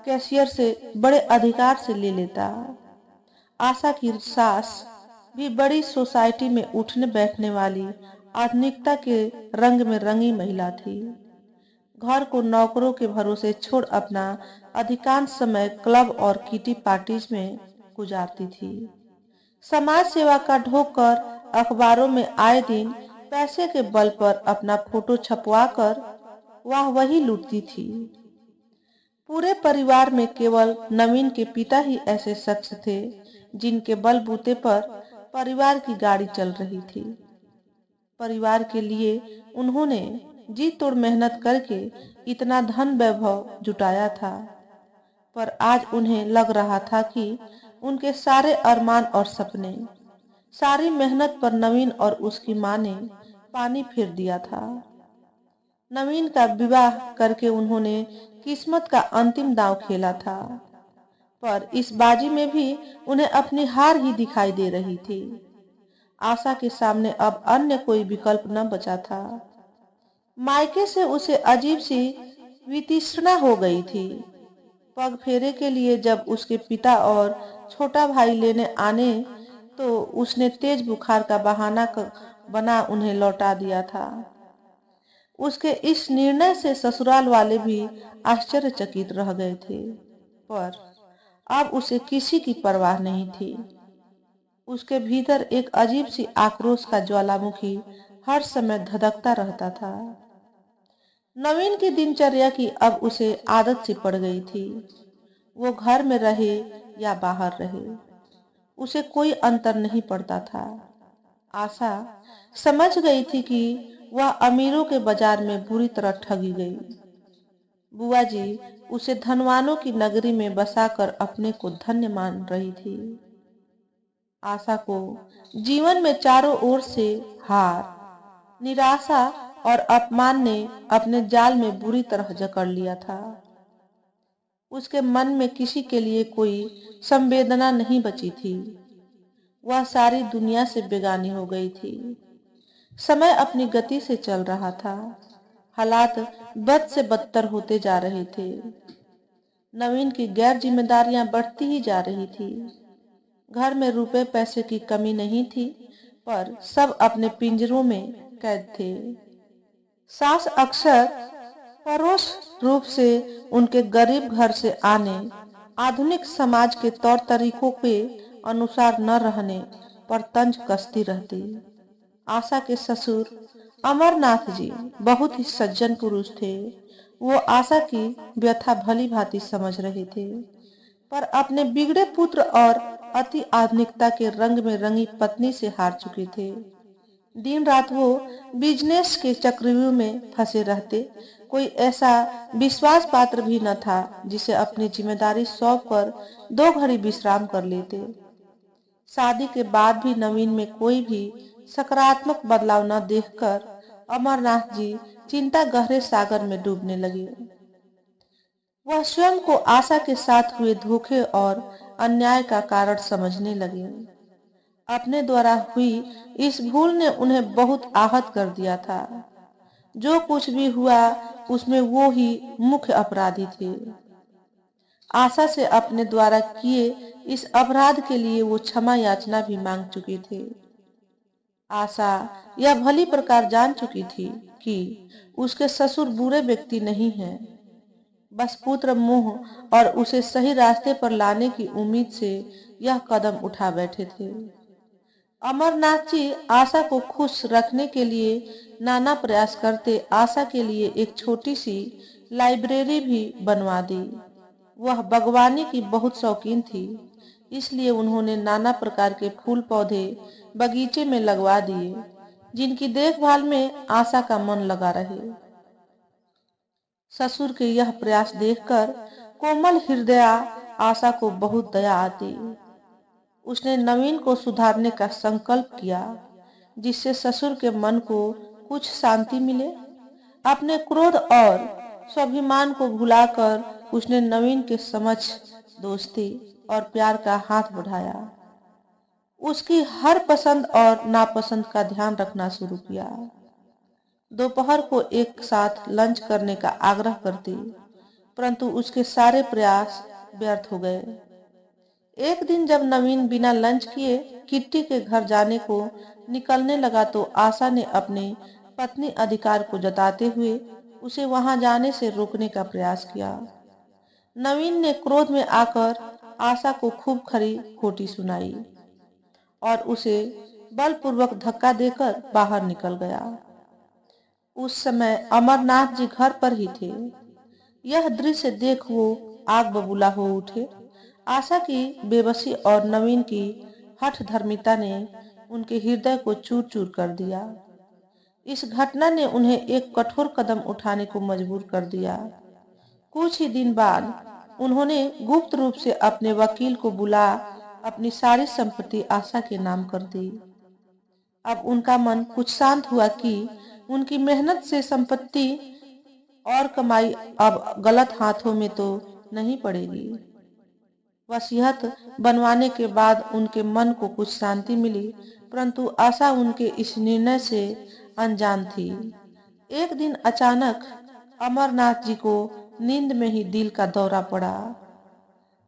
कैशियर से बड़े अधिकार से ले लेता। आशा की सास भी बड़ी सोसाइटी में उठने बैठने वाली आधुनिकता के रंग में रंगी महिला थी। घर को नौकरों के भरोसे छोड़ अपना अधिकांश समय क्लब और किटी पार्टीज में गुजारती थी। समाज सेवा का ढोक कर अखबारों में आए दिन पैसे के बल पर अपना फोटो छपवा कर वह वही लूटती थी। पूरे परिवार में केवल नवीन के पिता ही ऐसे शख्स थे जिनके बलबूते पर परिवार की गाड़ी चल रही थी। परिवार के लिए उन्होंने जी तोड़ मेहनत करके इतना धन वैभव जुटाया था, पर आज उन्हें लग रहा था कि उनके सारे अरमान और सपने, सारी मेहनत पर नवीन और उसकी मां ने पानी फेर दिया था। नवीन का विवाह करके उन्होंने किस्मत का अंतिम दांव खेला था, पर इस बाजी में भी उन्हें अपनी हार ही दिखाई दे रही थी। आशा के सामने अब अन्य कोई विकल्प न बचा था। मायके से उसे अजीब सी वितृष्णा हो गई थी। पग फेरे के लिए जब उसके पिता और छोटा भाई लेने आने तो उसने तेज बुखार का बना उन्हें लौटा दिया था। उसके इस निर्णय से ससुराल वाले भी आश्चर्यचकित रह गए थे, पर अब उसे किसी की परवाह नहीं थी। उसके भीतर एक अजीब सी आक्रोश का ज्वालामुखी हर समय धधकता रहता था। नवीन की दिनचर्या की अब उसे आदत सी पड़ गई थी। वो घर में रहे या बाहर रहे, उसे कोई अंतर नहीं पड़ता था। आशा समझ गई थी कि वह अमीरों के बाजार में बुरी तरह ठगी गई। बुआ जी उसे धनवानों की नगरी में बसाकर अपने को धन्य मान रही थी। आशा को जीवन में चारों ओर से हार, निराशा और अपमान ने अपने जाल में बुरी तरह जकड़ लिया था। उसके मन में किसी के लिए कोई संवेदना नहीं बची थी। वह सारी दुनिया से बेगानी हो गई थी। समय अपनी गति से चल रहा था। हालात बद से बदतर होते जा रहे थे। नवीन की गैर जिम्मेदारियां बढ़ती ही जा रही थी। घर में रुपए पैसे की कमी नहीं थी, पर सब अपने पिंजरों में कैद थे। सास अक्सर परोक्ष रूप से उनके गरीब घर से आने, आधुनिक समाज के तौर तरीकों के अनुसार न रहने पर तंज कसती रहती। आशा के ससुर अमरनाथ जी बहुत ही सज्जन पुरुष थे। वो आशा की व्यथा भली भांति समझ रहे थे, पर अपने बिगड़े पुत्र और अति आधुनिकता के रंग में रंगी पत्नी से हार चुके थे। दिन रात वो बिजनेस के चक्रव्यूह में फंसे रहते। कोई ऐसा विश्वास पात्र भी न था जिसे अपनी जिम्मेदारी सौंप कर 2 घड़ी विश्राम कर लेते। शादी के बाद भी नवीन में कोई भी सकारात्मक बदलाव न देखकर अमरनाथ जी चिंता गहरे सागर में डूबने लगे। वह स्वयं को आशा के साथ हुए धोखे और अन्याय का कारण समझने लगे। अपने द्वारा हुई इस भूल ने उन्हें बहुत आहत कर दिया था। जो कुछ भी हुआ उसमें वो ही मुख्य अपराधी थे। आशा से अपने द्वारा किए इस अपराध के लिए वो क्षमा याचना भी मांग चुके थे। आशा यह भली प्रकार जान चुकी थी कि उसके ससुर बुरे व्यक्ति नहीं हैं, बस पुत्र मोह और उसे सही रास्ते पर लाने की उम्मीद से यह कदम उठा बैठे थे। अमरनाथ जी आशा को खुश रखने के लिए नाना प्रयास करते आशा के लिए एक छोटी सी लाइब्रेरी भी बनवा दी। वह बागवानी की बहुत शौकीन थी, इसलिए उन्होंने नाना प्रकार के फूल पौधे बगीचे में लगवा दिए, जिनकी देखभाल में आशा का मन लगा रहे। ससुर के यह प्रयास देखकर कोमल हृदया आशा को बहुत दया आती। उसने नवीन को सुधारने का संकल्प किया, जिससे ससुर के मन को कुछ शांति मिले। अपने क्रोध और स्वाभिमान को भुलाकर उसने नवीन के समक्ष दोस्ती और प्यार का हाथ बढ़ाया। उसकी हर पसंद और नापसंद का ध्यान रखना शुरू किया। दोपहर को एक साथ लंच करने का आग्रह करती, परंतु उसके सारे प्रयास व्यर्थ हो गए। एक दिन जब नवीन बिना लंच किए किट्टी के घर जाने को निकलने लगा तो आशा ने अपने पत्नी अधिकार को जताते हुए उसे वहां जाने से रोकने का प्रयास किया। नवीन ने क्रोध में आकर आशा को खूब खरी खोटी सुनाई और उसे बलपूर्वक धक्का देकर बाहर निकल गया। उस समय अमरनाथ जी घर पर ही थे। यह दृश्य देख वो आग बबूला हो उठे। आशा की बेबसी और नवीन की हठ धर्मिता ने उनके हृदय को चूर चूर कर दिया। इस घटना ने उन्हें एक कठोर कदम उठाने को मजबूर कर दिया। कुछ ही दिन बाद उन्होंने गुप्त रूप से अपने वकील को बुला अपनी सारी संपत्ति आशा के नाम कर दी। अब उनका मन कुछ शांत हुआ कि उनकी मेहनत से संपत्ति और कमाई अब गलत हाथों में तो नहीं पड़ेगी। वसीयत बनवाने के बाद उनके मन को कुछ शांति मिली, परंतु आशा उनके इस निर्णय से अनजान थी। एक दिन अचानक अमरनाथ जी को नींद में ही दिल का दौरा पड़ा।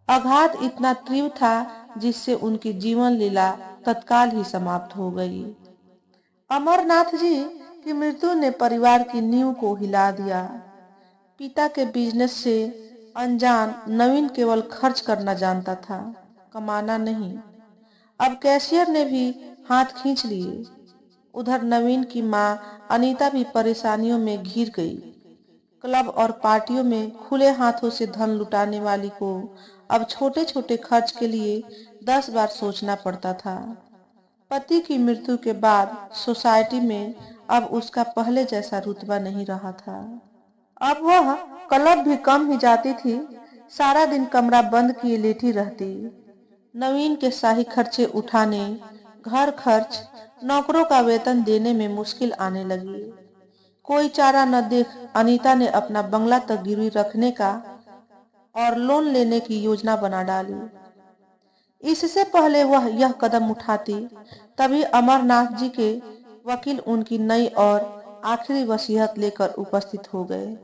आघात इतना तीव्र था जिससे उनकी जीवन लीला तत्काल ही समाप्त हो गई। अमरनाथ जी की मृत्यु ने परिवार की नींव को हिला दिया। पिता के बिजनेस से अनजान नवीन केवल खर्च करना जानता था, कमाना नहीं। अब कैशियर ने भी हाथ खींच लिए। उधर नवीन की माँ अनीता भी परेशानियों में घिर गई। क्लब और पार्टियों में खुले हाथों से धन लुटाने वाली को अब छोटे छोटे खर्च के लिए 10 बार सोचना पड़ता था। पति की मृत्यु के बाद सोसाइटी में अब उसका पहले जैसा रुतबा नहीं रहा था। अब वह क्लब भी कम ही जाती थी। सारा दिन कमरा बंद किए लेटी रहती। नवीन के शाही खर्चे उठाने, घर खर्च, नौकरों का वेतन देने में मुश्किल आने लगी। कोई चारा न देख अनीता ने अपना बंगला तक गिरवी रखने का और लोन लेने की योजना बना डाली। इससे पहले वह यह कदम उठाती, तभी अमरनाथ जी के वकील उनकी नई और आखिरी वसीयत लेकर उपस्थित हो गए।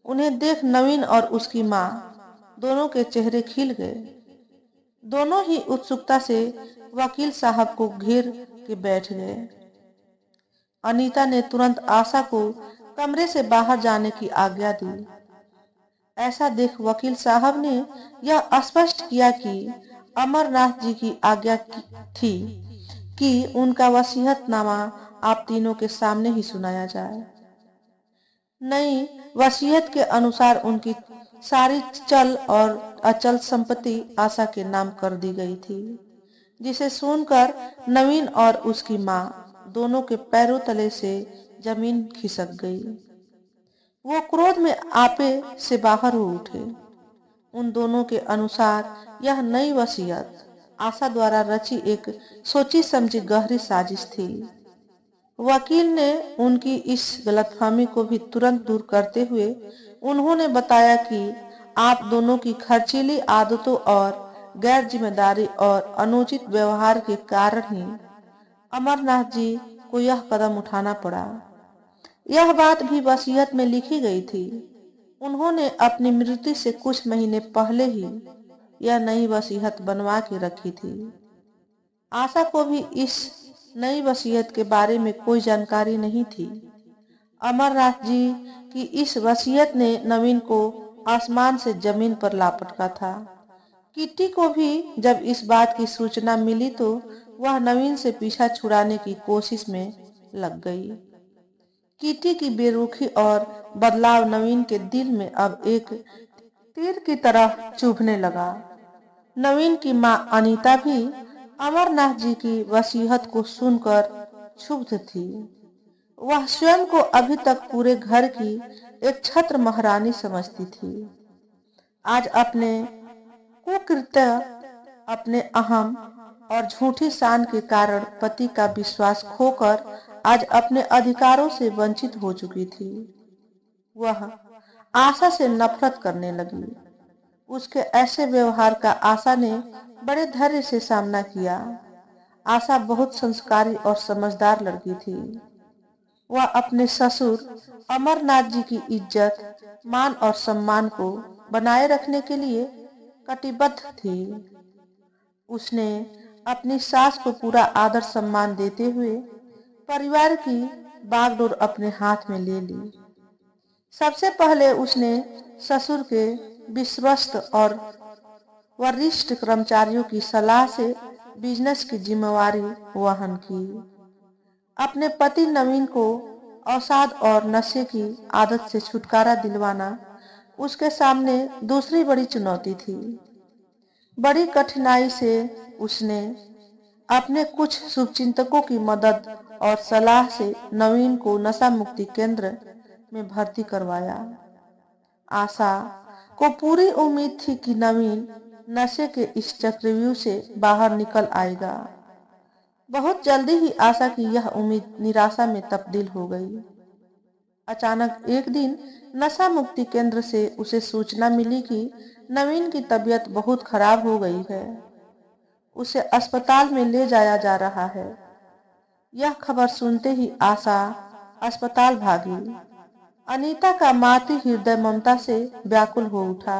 उन्हें देख नवीन और उसकी माँ दोनों के चेहरे खिल गए। दोनों ही उत्सुकता से वकील साहब को घेर के बैठ गए। अनीता ने तुरंत आशा को कमरे से बाहर जाने की आज्ञा दी। ऐसा देख वकील साहब ने यह स्पष्ट किया कि अमरनाथ जी की आज्ञा थी कि उनका वसीयतनामा आप तीनों के सामने ही सुनाया जाए। नई वसीयत के अनुसार उनकी सारी चल और अचल संपत्ति आशा के नाम कर दी गई थी, जिसे सुनकर नवीन और उसकी माँ दोनों के पैरों तले से जमीन खिसक गई। वो क्रोध में आपे से बाहर हो उठे। उन दोनों के अनुसार यह नई वसीयत आशा द्वारा रची एक सोची समझी गहरी साजिश थी। वकील ने उनकी इस गलतफहमी को भी तुरंत दूर करते हुए उन्होंने बताया कि आप दोनों की खर्चीली आदतों और गैर जिम्मेदारी और अनुचित व्यवहार के कारण ही अमरनाथ जी को यह कदम उठाना पड़ा। यह बात भी वसीयत में लिखी गई थी। उन्होंने अपनी मृत्यु से कुछ महीने पहले ही यह नई वसीयत बनवा के रखी थी। आशा को भी इस नई वसीयत के बारे में कोई जानकारी नहीं थी। अमरनाथ जी की इस वसीयत ने नवीन को आसमान से जमीन पर लापटका था। किट्टी को भी जब इस बात की सूचना मिली तो वह नवीन से पीछा छुड़ाने की कोशिश में लग गई। किट्टी की बेरुखी और बदलाव नवीन के दिल में अब एक तीर की तरह चुभने लगा। नवीन की माँ अनीता भी अमरनाथ जी की वसीयत को सुनकर क्षुब्ध थी। वह स्वयं को अभी तक पूरे घर की एक छत्र महारानी समझती थी। आज अपने कुकृत्य, अपने अहम और झूठी शान के कारण पति का विश्वास खोकर आज अपने अधिकारों से वंचित हो चुकी थी। वह आशा से नफरत करने लगी। उसके ऐसे व्यवहार का आशा ने बड़े धैर्य से सामना किया। आशा बहुत संस्कारी और समझदार लड़की थी। वह अपने ससुर अमरनाथ जी की इज्जत, मान और सम्मान को बनाए रखने के लिए कटिबद्ध थी। उसने अपनी सास को पूरा आदर सम्मान देते हुए परिवार की बागडोर अपने हाथ में ले ली। सबसे पहले उसने ससुर के विश्वस्त और वरिष्ठ कर्मचारियों की सलाह से बिजनेस की जिम्मेवारी वहन की। अपने पति नवीन को अवसाद और नशे की आदत से छुटकारा दिलवाना उसके सामने दूसरी बड़ी चुनौती थी। बड़ी कठिनाई से उसने अपने कुछ शुभचिंतकों की मदद और सलाह से नवीन को नशा मुक्ति केंद्र में भर्ती करवाया। आशा को पूरी उम्मीद थी कि नवीन नशे के इस चक्रव्यूह से बाहर निकल आएगा। बहुत जल्दी ही आशा की यह उम्मीद निराशा में तब्दील हो गई। अचानक एक दिन नशा मुक्ति केंद्र से उसे सूचना मिली कि नवीन की तबीयत बहुत खराब हो गई है। उसे अस्पताल में ले जाया जा रहा है। यह खबर सुनते ही आशा अस्पताल भागी। अनीता का मातृ हृदय ममता से व्याकुल हो उठा।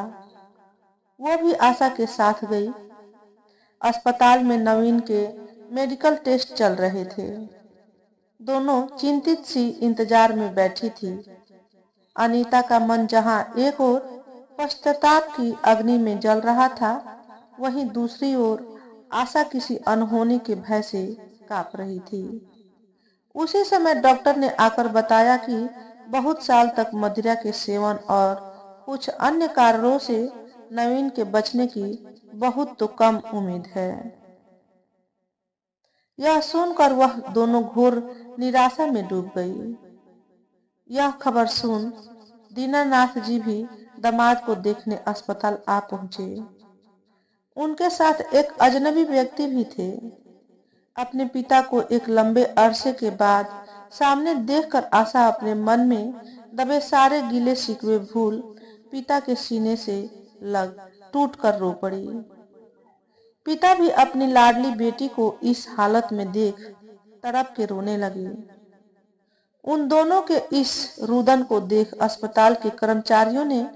वो भी आशा के साथ गई। अस्पताल में नवीन के मेडिकल टेस्ट चल रहे थे। दोनों चिंतित सी इंतजार में बैठी थी। अनीता का मन जहां एक ओर पश्चाताप की अग्नि में जल रहा था, वहीं दूसरी ओर आशा किसी अनहोनी के भय से कांप रही थी। उसी समय डॉक्टर ने आकर बताया कि बहुत साल तक मदिरा के सेवन और कुछ अन्य कारणों से नवीन के बचने की बहुत तो कम उम्मीद है। यह सुनकर वह दोनों घोर निराशा में डूब गई। यह खबर सुन दीनानाथ जी भी दामाद को देखने अस्पताल आ पहुंचे। उनके साथ एक अजनबी व्यक्ति भी थे। अपने पिता को एक लंबे अरसे के बाद सामने देखकर आशा अपने मन में दबे सारे गिले शिकवे भूल पिता के सीने से लग टूट कर रो पड़ी। पिता भी अपनी लाडली बेटी को इस हालत में देख तड़प के रोने लगे। उन दोनों के इस रुदन को देख अस्पताल के कर्मचारियों ने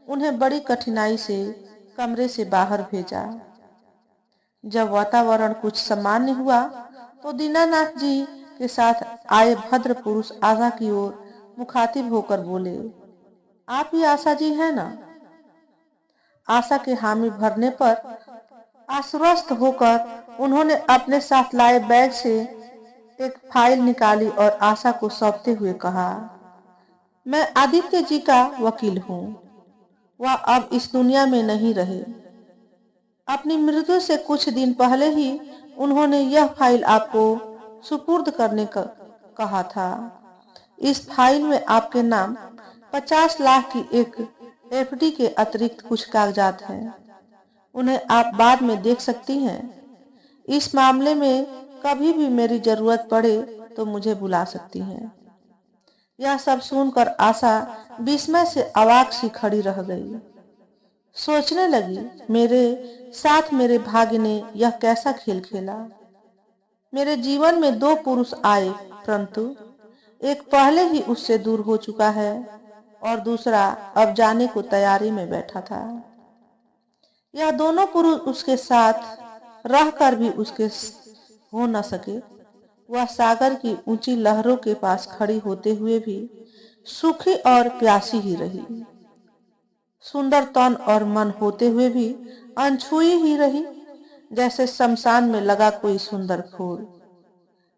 उन्हें बड़ी कठिनाई से कमरे से बाहर भेजा। जब वातावरण कुछ सामान्य हुआ तो दीनानाथ जी के साथ आए भद्र पुरुष आशा की ओर मुखातिब होकर बोले, आप ही आशा जी हैं ना? आशा के हामी भरने पर आश्वस्त होकर उन्होंने अपने साथ लाए बैग से एक फाइल निकाली और आशा को सौंपते हुए कहा, मैं आदित्य जी का वकील हूँ। वह अब इस दुनिया में नहीं रहे। अपनी मृत्यु से कुछ दिन पहले ही उन्होंने यह फाइल आपको सुपुर्द करने का कहा था। इस फाइल में आपके नाम 50 लाख की एक एफडी के अतिरिक्त कुछ कागजात हैं। उन्हें आप बाद में देख सकती हैं। इस मामले में कभी भी मेरी जरूरत पड़े तो मुझे बुला सकती हैं। यह सब सुनकर आशा विस्मय से अवाक सी खड़ी रह गई। सोचने लगी, मेरे साथ मेरे भाग्य ने यह कैसा खेल खेला। मेरे जीवन में दो पुरुष आए, परंतु एक पहले ही उससे दूर हो चुका है और दूसरा अब जाने को तैयारी में बैठा था। यह दोनों पुरुष उसके साथ रहकर भी उसके हो न सके। वह सागर की ऊंची लहरों के पास खड़ी होते हुए भी सूखी और प्यासी ही रही। सुंदर तन और मन होते हुए भी अनछुई ही रही, जैसे शमशान में लगा कोई सुंदर फूल।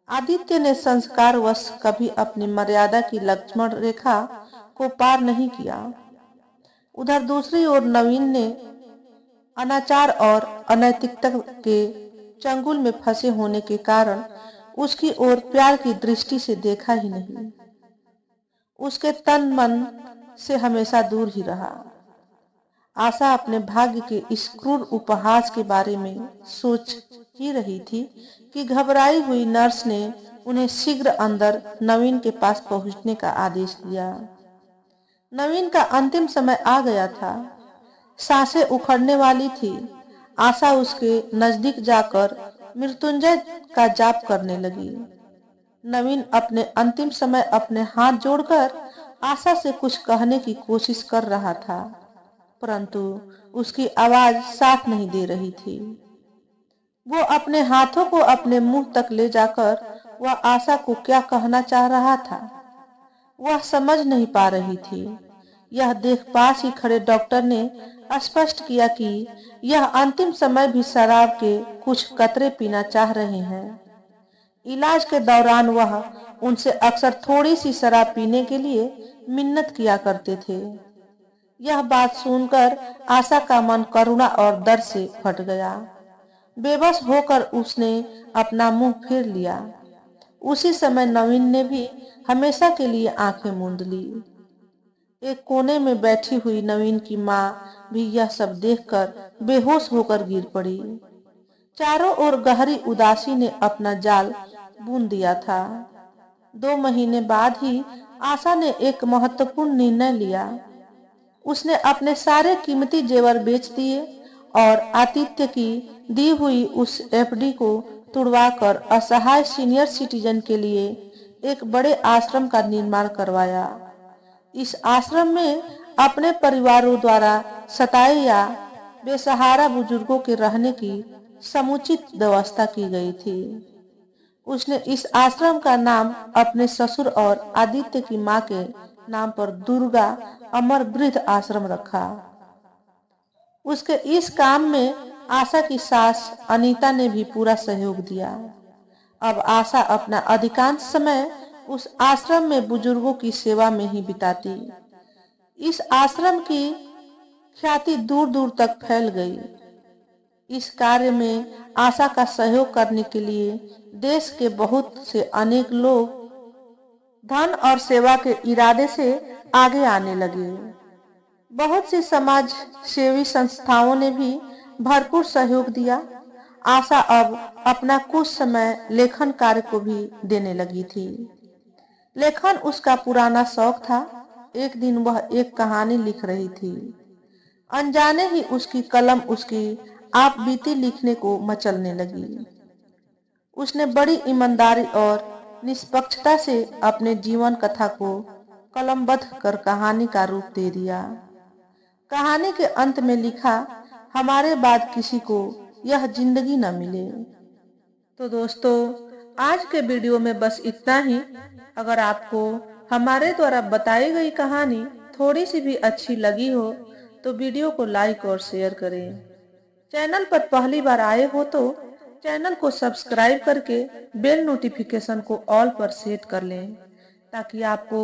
आदित्य ने संस्कारवश कभी अपनी मर्यादा की लक्ष्मण रेखा को पार नहीं किया। उधर दूसरी ओर नवीन ने अनाचार और अनैतिकता के चंगुल में फंसे होने के कारण उसकी ओर प्यार की दृष्टि से देखा ही नहीं। उसके तन मन से हमेशा दूर ही रहा। आशा अपने भाग्य के इस क्रूर उपहास के बारे में सोच ही रही थी कि घबराई हुई नर्स ने उन्हें शीघ्र अंदर नवीन के पास पहुंचने का आदेश दिया। नवीन का अंतिम समय आ गया था। सांसें उखड़ने वाली थी। आशा उसके नजदीक जाकर मृत्युंजय का जाप करने लगी। नवीन अपने अंतिम समय अपने हाथ जोड़कर आशा से कुछ कहने की कोशिश कर रहा था, परंतु उसकी आवाज साफ नहीं दे रही थी। वो अपने हाथों को अपने मुंह तक ले जाकर वह आशा को क्या कहना चाह रहा था, वह समझ नहीं पा रही थी। यह देख पास ही खड़े डॉक्टर ने स्पष्ट किया कि यह अंतिम समय भी शराब के कुछ कतरे पीना चाह रहे हैं। इलाज के दौरान वह उनसे अक्सर थोड़ी सी शराब पीने के लिए मिन्नत किया करते थे। यह बात सुनकर आशा का मन करुणा और दर्द से फट गया। बेबस होकर उसने अपना मुंह फेर लिया। उसी समय नवीन ने भी हमेशा के लिए आंखें मूंद ली। एक कोने में बैठी हुई नवीन की माँ भी यह सब देखकर बेहोश होकर गिर पड़ी। चारों ओर गहरी उदासी ने अपना जाल बुन दिया था। 2 महीने बाद ही आशा ने एक महत्वपूर्ण निर्णय लिया। उसने अपने सारे कीमती जेवर बेच दिए और आतिथ्य की दी हुई उस एफडी को तुड़वाकर असहाय सीनियर सिटीजन के लिए एक बड़े आश्रम का निर्माण करवाया। इस आश्रम में अपने परिवारों द्वारा सताए या बेसहारा बुजुर्गों के रहने की समुचित व्यवस्था की गई थी। उसने इस आश्रम का नाम अपने ससुर और आदित्य की मां के नाम पर दुर्गा अमर वृद्ध आश्रम रखा। उसके इस काम में आशा की सास अनीता ने भी पूरा सहयोग दिया। अब आशा अपना अधिकांश समय उस आश्रम में बुजुर्गों की सेवा में ही बिताती। इस आश्रम की ख्याति दूर दूर तक फैल गई। इस कार्य में आशा का सहयोग करने के लिए देश के बहुत से अनेक लोग धन और सेवा के इरादे से आगे आने लगे। बहुत सी समाज सेवी संस्थाओं ने भी भरपूर सहयोग दिया। आशा अब अपना कुछ समय लेखन कार्य को भी देने लगी थी। लेखन उसका पुराना शौक था। एक दिन वह एक कहानी लिख रही थी। अनजाने ही उसकी कलम उसकी आप बीती लिखने को मचलने लगी। उसने बड़ी ईमानदारी और निष्पक्षता से अपने जीवन कथा को कलमबद्ध कर कहानी का रूप दे दिया। कहानी के अंत में लिखा, हमारे बाद किसी को यह जिंदगी न मिले। तो दोस्तों, आज के वीडियो में बस इतना ही। अगर आपको हमारे द्वारा बताई गई कहानी थोड़ी सी भी अच्छी लगी हो तो वीडियो को लाइक और शेयर करें। चैनल पर पहली बार आए हो तो चैनल को सब्सक्राइब करके बेल नोटिफिकेशन को ऑल पर सेट कर लें, ताकि आपको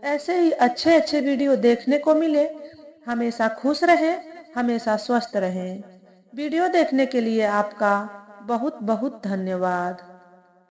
ऐसे ही अच्छे अच्छे वीडियो देखने को मिले। हमेशा खुश रहें, हमेशा स्वस्थ रहें। वीडियो देखने के लिए आपका बहुत बहुत धन्यवाद।